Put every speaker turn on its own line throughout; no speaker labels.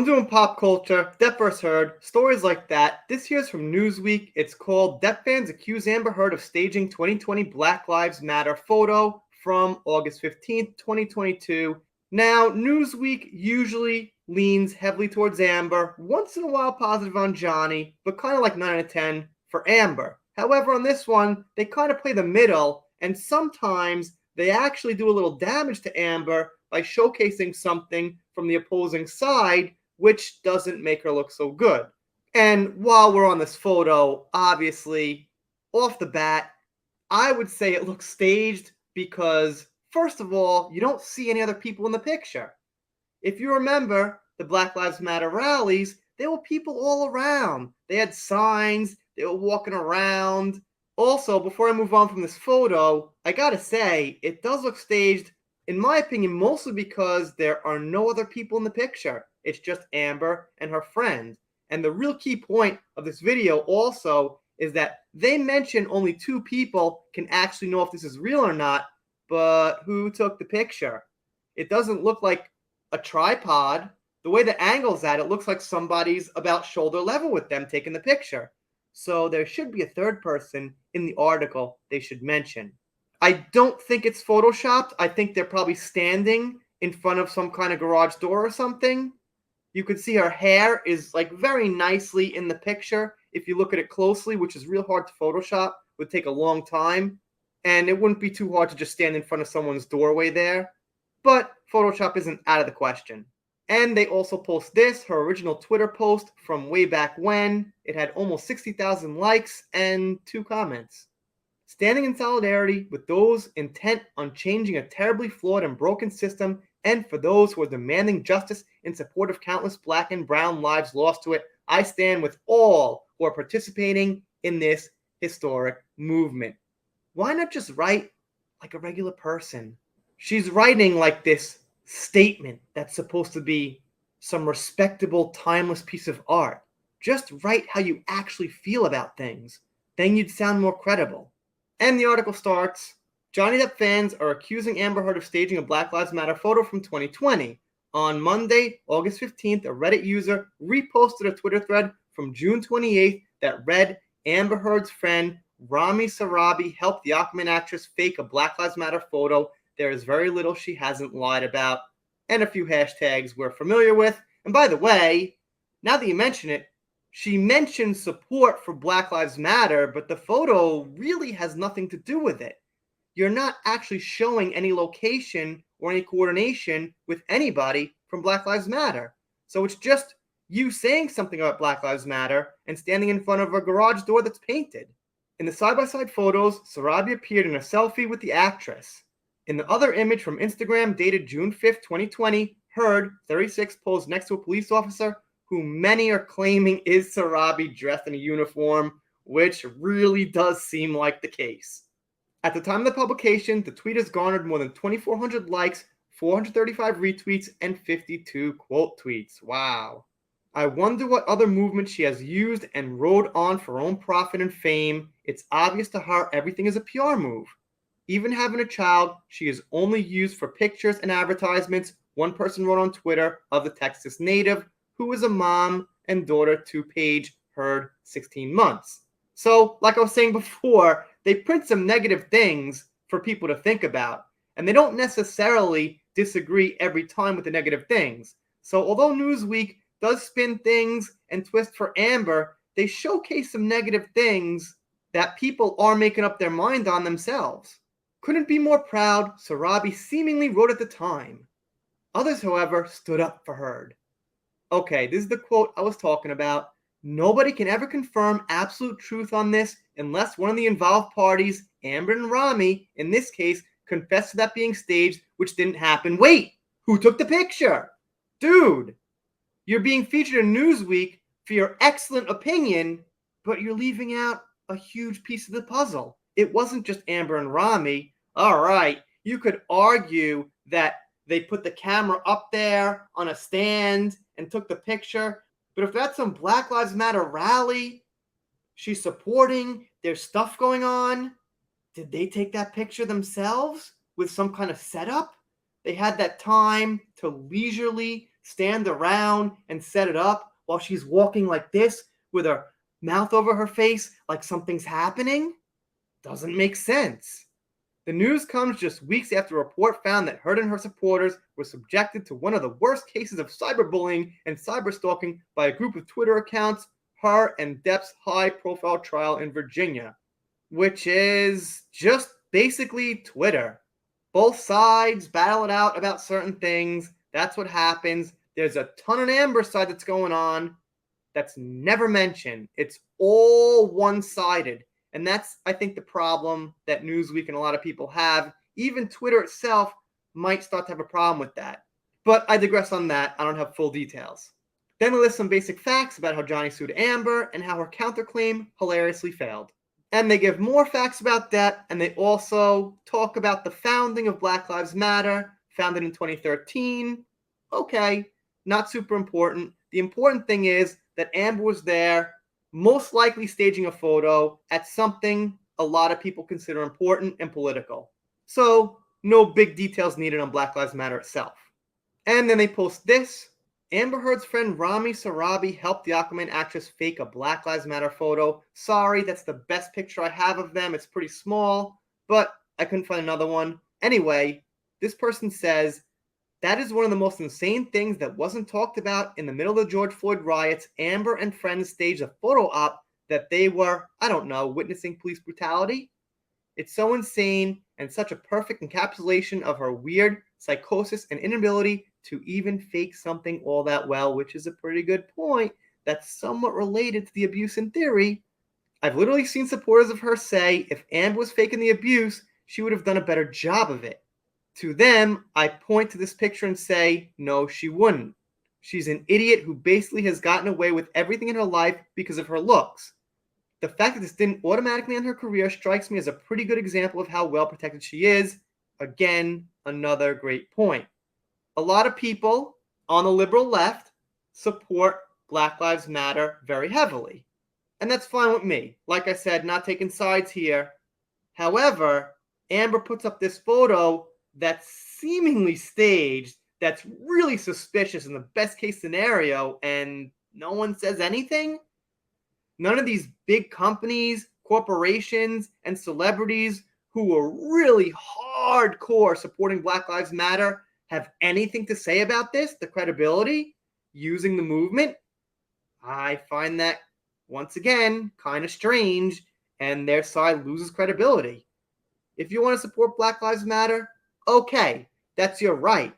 I'm doing pop culture, Depp vs. Heard, stories like that. This here's from Newsweek. It's called Depp Fans Accuse Amber Heard of Staging 2020 Black Lives Matter photo from August 15th, 2022. Now, Newsweek usually leans heavily towards Amber, once in a while positive on Johnny, but kind of like 9 out of 10 for Amber. However, on this one, they kind of play the middle, and sometimes they actually do a little damage to Amber by showcasing something from the opposing side, which doesn't make her look so good. And while we're on this photo, obviously, off the bat, I would say it looks staged because, first of all, you don't see any other people in the picture. If you remember the Black Lives Matter rallies, there were people all around. They had signs, they were walking around. Also, before I move on from this photo, I gotta say, it does look staged, in my opinion, mostly because there are no other people in the picture. It's just Amber and her friend. And the real key point of this video also is that they mention only two people can actually know if this is real or not, but who took the picture? It doesn't look like a tripod. The way the angle's at, it looks like somebody's about shoulder level with them taking the picture. So there should be a third person in the article they should mention. I don't think it's photoshopped. I think they're probably standing in front of some kind of garage door or something. You could see her hair is like very nicely in the picture if you look at it closely, which is real hard to Photoshop. Would take a long time. And it wouldn't be too hard to just stand in front of someone's doorway there. But Photoshop isn't out of the question. And they also post this, her original Twitter post from way back when. It had almost 60,000 likes and 2 comments. Standing in solidarity with those intent on changing a terribly flawed and broken system, and for those who are demanding justice in support of countless black and brown lives lost to it, I stand with all who are participating in this historic movement. Why not just write like a regular person? She's writing like this statement that's supposed to be some respectable, timeless piece of art. Just write how you actually feel about things. Then you'd sound more credible. And the article starts, Johnny Depp fans are accusing Amber Heard of staging a Black Lives Matter photo from 2020. On Monday, August 15th, a Reddit user reposted a Twitter thread from June 28th that read, Amber Heard's friend Rami Sarabi helped the Aquaman actress fake a Black Lives Matter photo. There is very little she hasn't lied about. And a few hashtags we're familiar with. And by the way, now that you mention it, she mentioned support for Black Lives Matter, but the photo really has nothing to do with it. You're not actually showing any location or any coordination with anybody from Black Lives Matter. So it's just you saying something about Black Lives Matter and standing in front of a garage door that's painted. In the side-by-side photos, Sarabi appeared in a selfie with the actress. In the other image from Instagram dated June 5th, 2020, Heard, 36, posed next to a police officer who many are claiming is Sarabi dressed in a uniform, which really does seem like the case. At the time of the publication, the tweet has garnered more than 2,400 likes, 435 retweets, and 52 quote tweets. Wow. I wonder what other movements she has used and rode on for her own profit and fame. It's obvious to her everything is a PR move. Even having a child, she is only used for pictures and advertisements. One person wrote on Twitter of the Texas native, who is a mom and daughter to Paige Heard, 16 months. So, like I was saying before, they print some negative things for people to think about, and they don't necessarily disagree every time with the negative things. So, although Newsweek does spin things and twist for Amber, they showcase some negative things that people are making up their mind on themselves. Couldn't be more proud, Sarabi seemingly wrote at the time. Others, however, stood up for Heard. Okay, this is the quote I was talking about. Nobody can ever confirm absolute truth on this unless one of the involved parties, Amber and Rami, in this case, confess to that being staged, which didn't happen. Wait, who took the picture? Dude, you're being featured in Newsweek for your excellent opinion, but you're leaving out a huge piece of the puzzle. It wasn't just Amber and Rami. All right, you could argue that they put the camera up there on a stand and took the picture. But if that's some Black Lives Matter rally she's supporting, there's stuff going on, did they take that picture themselves with some kind of setup? They had that time to leisurely stand around and set it up while she's walking like this with her mouth over her face like something's happening? Doesn't make sense. The news comes just weeks after a report found that Heard and her supporters were subjected to one of the worst cases of cyberbullying and cyberstalking by a group of Twitter accounts, her and Depp's high-profile trial in Virginia, which is just basically Twitter. Both sides battle it out about certain things. That's what happens. There's a ton on Amber's side that's going on that's never mentioned. It's all one-sided. And that's, I think, the problem that Newsweek and a lot of people have. Even Twitter itself might start to have a problem with that. But I digress on that. I don't have full details. Then they list some basic facts about how Johnny sued Amber and how her counterclaim hilariously failed. And they give more facts about that, and they also talk about the founding of Black Lives Matter, founded in 2013. Okay, not super important. The important thing is that Amber was there, most likely staging a photo at something a lot of people consider important and political. So, no big details needed on Black Lives Matter itself. And then they post this. Amber Heard's friend Rami Sarabi helped the Aquaman actress fake a Black Lives Matter photo. Sorry, that's the best picture I have of them. It's pretty small, but I couldn't find another one. Anyway, this person says, that is one of the most insane things that wasn't talked about in the middle of the George Floyd riots. Amber and friends staged a photo op that they were, I don't know, witnessing police brutality. It's so insane and such a perfect encapsulation of her weird psychosis and inability to even fake something all that well, which is a pretty good point that's somewhat related to the abuse in theory. I've literally seen supporters of her say if Amber was faking the abuse, she would have done a better job of it. To them, I point to this picture and say, no, she wouldn't. She's an idiot who basically has gotten away with everything in her life because of her looks. The fact that this didn't automatically end her career strikes me as a pretty good example of how well protected she is. Again, another great point. A lot of people on the liberal left support Black Lives Matter very heavily. And that's fine with me. Like I said, not taking sides here. However, Amber puts up this photo that's seemingly staged, that's really suspicious in the best case scenario, and no one says anything? None of these big companies, corporations, and celebrities who are really hardcore supporting Black Lives Matter have anything to say about this, the credibility, using the movement? I find that, once again, kind of strange, and their side loses credibility. If you want to support Black Lives Matter, okay, that's your right.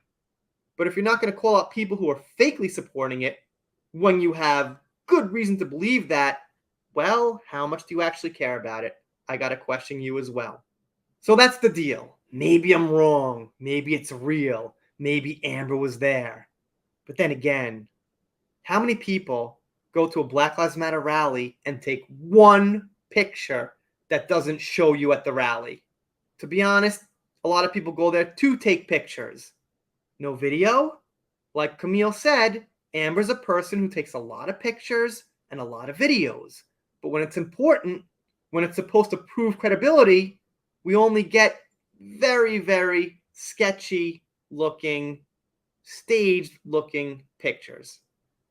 But if you're not going to call out people who are fakely supporting it when you have good reason to believe that, well, how much do you actually care about it? I got to question you as well. So that's the deal. Maybe I'm wrong. Maybe it's real. Maybe Amber was there. But then again, how many people go to a Black Lives Matter rally and take one picture that doesn't show you at the rally? To be honest, a lot of people go there to take pictures. No video? Like Camille said, Amber's a person who takes a lot of pictures and a lot of videos. But when it's important, when it's supposed to prove credibility, we only get very, very sketchy looking, staged looking pictures.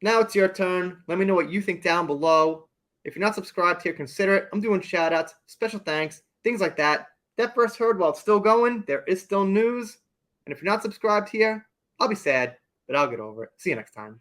Now it's your turn. Let me know what you think down below. If you're not subscribed here, consider it. I'm doing shout outs, special thanks, things like that. That first heard, while it's still going, there is still news. And if you're not subscribed here, I'll be sad, but I'll get over it. See you next time.